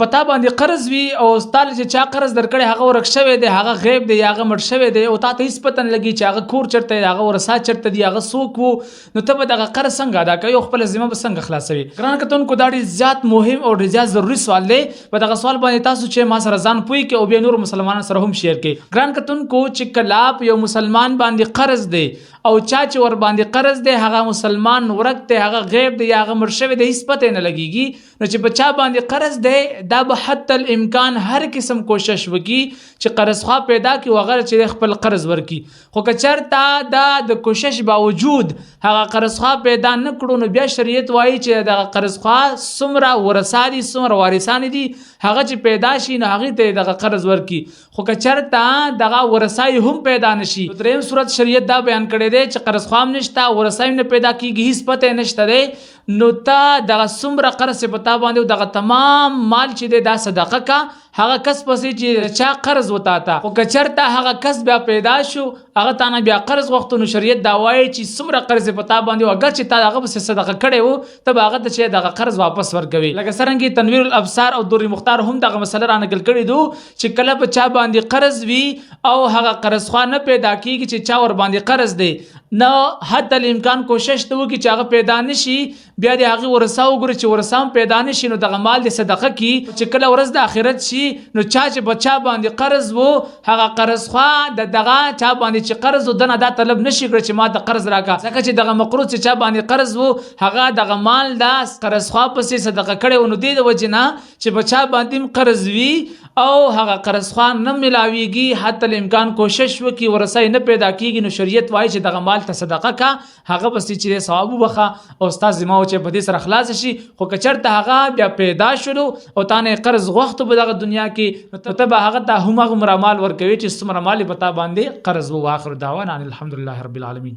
پتا باندې قرض وي او ستاله چې چا قرض درکړي هغه ورک شوی دی، هغه غیب دی، هغه مړ شوی دی او تا ته هیڅ پته نه لګي چې هغه کور چرته دی، هغه ورثه چرته دي، هغه څوک وو، نو ته به دغه قرض څنګه ادا کوې او خپله ذمه به څنګه خلاصوي؟ ګرانو کتونکو دا ډېر زیات مهم او ډېر زیات ضروري سوال دی. په دغه سوال باندې تاسو چې ما سره ځان پوه کړئ او بیا نورو مسلمانانو سره هم شیر کړئ. ګران کتونکو چې کله په یو مسلمان باندې قرض دی او چا چې ور باندې قرض دی هغه مسلمان ورک دی، هغه غیب دی، هغه مړ شوی دی، هیڅ پته نه لګیږي، نو چې په چا باندې قرض دی دا به حتی الامکان هر قسم کوشش وکړي چې قرض خوا پیدا کړي وغیره چې خپل قرض ورکړي. خو که چېرته دا د کوشش باوجود هغه قرض خوا پیدا نه کړو نو بیا شریعت وایي چې دغه قرض خوا څومره ورثه دي، څومره وارثان دي، هغه چې پیدا شي نو هغې ته دغه قرض ورکړي. خو که چېرته دغه ورثه هم پیدا نشي، دریم صورت شریعت دا بیان کړی دی چې قرض خوا هم نشته، ورثه هم نه پیدا کېږي، هیڅ پته یې نشته دی، نو ته دغه څومره قرض چې په تا باندې او دغه تمام مال چې دی دا صدقه کا هغه کس پسې چې چا قرض وتا ته. خو که چېرته هغه کس بیا پیدا شو هغه تا نه بیا قرض غوښتو نو شریعت دا وایي چې څومره قرض په تا باندې او اگر چې تا هغه پسې صدقه کړی و ته به هغه ته چې دغه قرض واپس ورکوي. لکه څرنګه تنویر الابصار او در مختار هم دغه مسله را نقل کړي دو چې کله په چا باندې قرض وي او هغه قرض خوا نه پیدا کېږي چې چا ور باندې قرض دی، نو حتی الامکان کوشش ته وکړي چې هغه پیدا نشي، بیا د هغې ورثه وګوري چې ورثه هم پیدا نشي نو دغه مال د صدقه کړي چې کله ورځ د آخرت شي نو چا چې په چا باندې قرض و هغه قرض خوا د دغه چا باندې چې قرض و دنه دا طلب نشي کړی چې ما ته قرض راکړه، ځکه چې دغه مقروض چې چا باندې قرض و هغه دغه مال د قرض خوا پسې صدقه کړی و، نو دې د وجې نه چې په چا باندې هم قرض وي او هغه قرض خوا نه ملاویږي حتی الامکان کوشش وکړي ورثه نه پیدا کېږي نو شریعت وایي چې دغه مال ته صدقه کا هغه پسې چې ثواب وبخه او ستا ذمه و چې په دې سره خلاص شي. خو که چېرته هغه بیا پیدا شلو او تا نه قرض غوښتو په دغه دنیا کې نو ته به هغه ته هماغومره مال ورکوي چې څومره مال یې په تا باندې قرض و. واخر دعوانا ان الحمدلله رب العالمین.